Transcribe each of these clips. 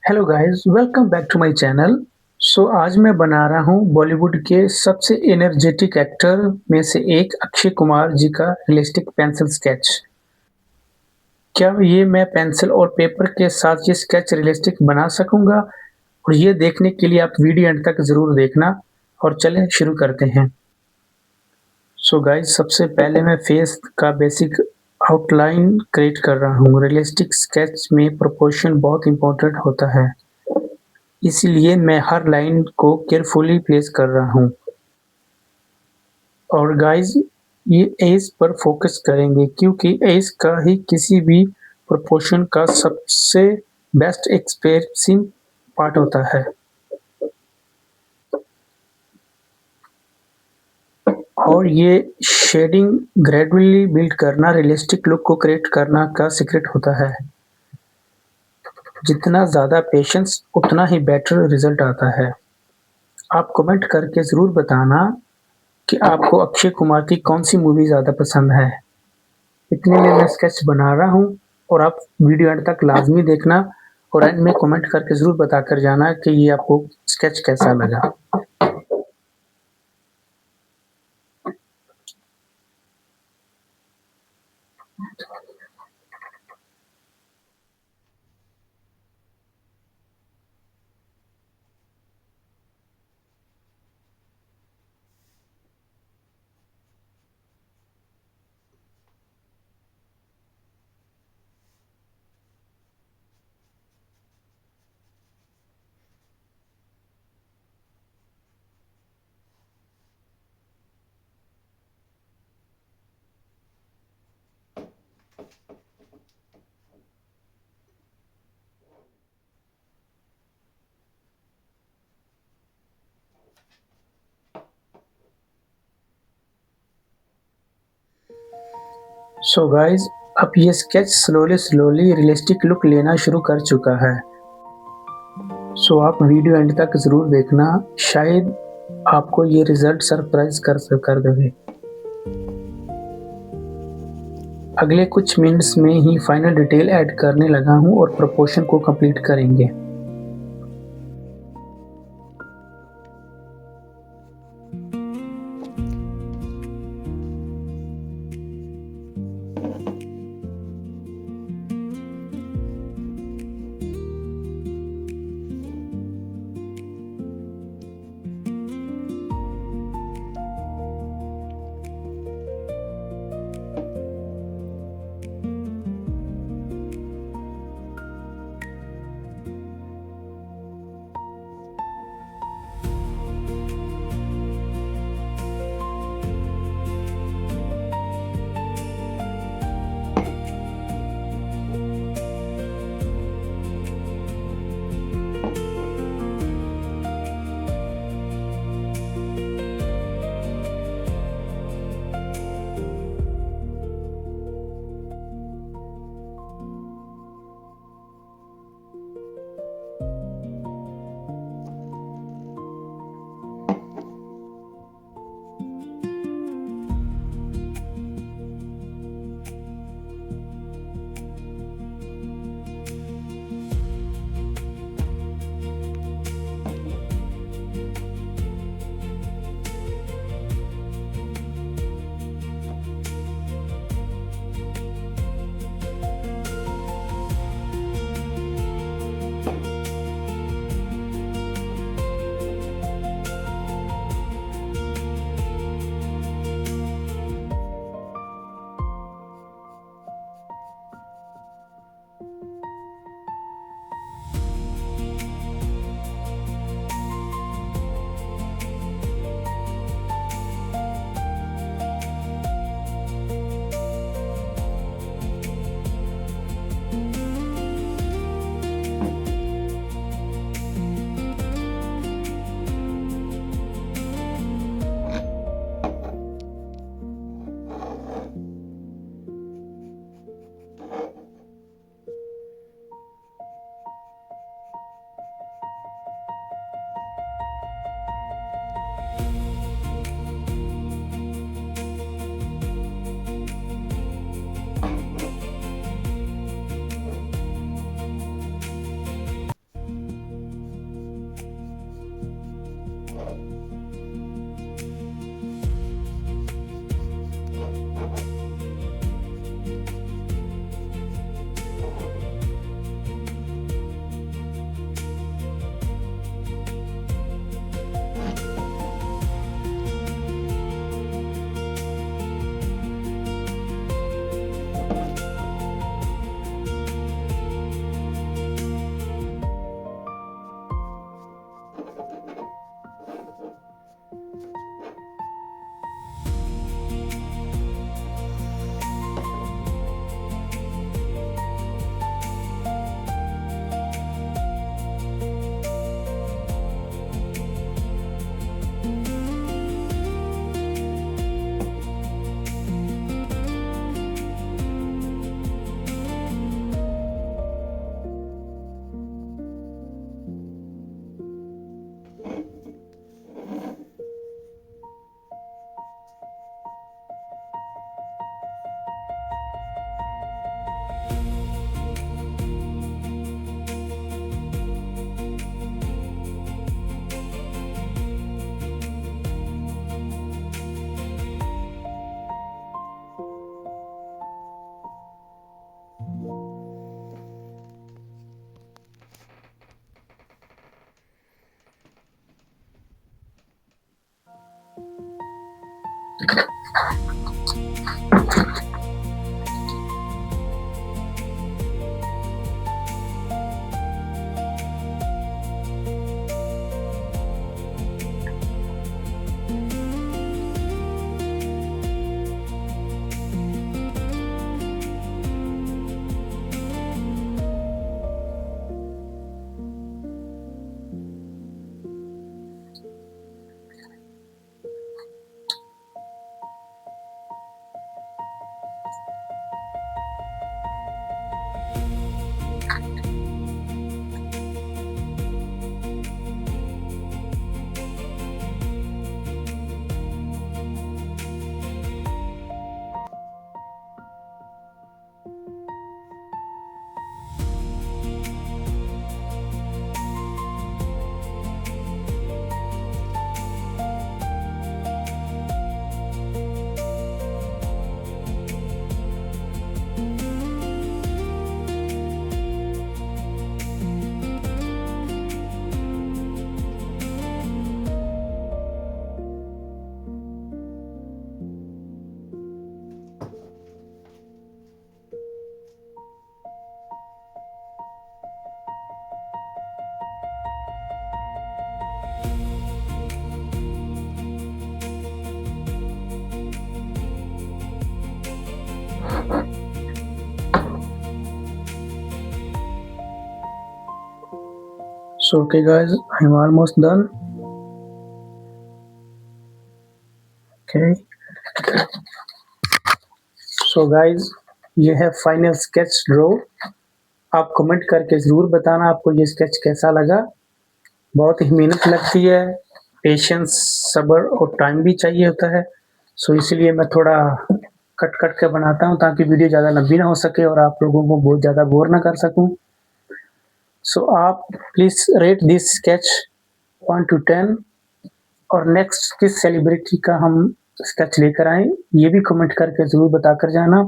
Hello guys, welcome back to my channel. आज मैं बना रहा हूँ बॉलीवुड के सबसे एनर्जेटिक एक्टर में से एक अक्षय कुमार जी का रियलिस्टिक पेंसिल स्केच। क्या ये मैं पेंसिल और पेपर के साथ ये स्केच रियलिस्टिक बना सकूंगा? और ये देखने के लिए आप वीडियो एंड तक ज़रूर देखना। और चलें शुरू करते हैं। गाइस, सबसे पहले मैं फेस का बेसिक आउटलाइन क्रिएट कर रहा हूँ। रियलिस्टिक स्केच में प्रोपोर्शन बहुत इंपॉर्टेंट होता है, इसीलिए मैं हर लाइन को केयरफुली प्लेस कर रहा हूँ। और गाइस, ये एज पर फोकस करेंगे क्योंकि एज का ही किसी भी प्रोपोर्शन का सबसे बेस्ट एक्सप्रेसिव पार्ट होता है। और ये शेडिंग ग्रेजुअली बिल्ड करना, रियलिस्टिक लुक को क्रिएट करना का सीक्रेट होता है। जितना ज़्यादा पेशेंस उतना ही बेटर रिजल्ट आता है। आप कमेंट करके ज़रूर बताना कि आपको अक्षय कुमार की कौन-सी मूवी ज़्यादा पसंद है। इतने में मैं स्केच बना रहा हूँ और आप वीडियो एंड तक लाज़मी देखना और एंड में कमेंट करके ज़रूर बताकर जाना कि ये आपको स्केच कैसा लगा। गाइस, अब ये स्केच स्लोली रियलिस्टिक लुक लेना शुरू कर चुका है। आप वीडियो एंड तक ज़रूर देखना, शायद आपको ये रिजल्ट सरप्राइज कर देवे। अगले कुछ मिनट्स में ही फाइनल डिटेल ऐड करने लगा हूँ और प्रोपोर्शन को कंप्लीट करेंगे। So okay guys, I'm almost done. Okay, so guys, ये है फाइनल स्केच ड्रॉ। आप कमेंट करके ज़रूर बताना आपको ये स्केच कैसा लगा। बहुत ही मेहनत लगती है, पेशेंस, सब्र और टाइम भी चाहिए होता है। सो इसलिए मैं थोड़ा कट-कट के बनाता हूँ ताकि वीडियो ज़्यादा लंबी ना हो सके और आप लोगों को बहुत ज़्यादा बोर ना कर सकूँ। सो आप please rate this sketch 1 to 10 और नेक्स्ट किस सेलिब्रिटी का हम स्केच लेकर आएँ, ये भी कमेंट करके ज़रूर बताकर जाना।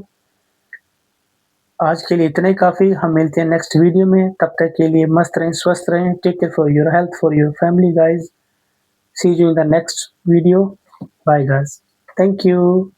आज के लिए इतना ही काफ़ी, हम मिलते हैं नेक्स्ट वीडियो में, तब तक के लिए मस्त रहें, स्वस्थ रहें, take care for your health, for your family guys. See you in the next video. Bye guys. Thank you.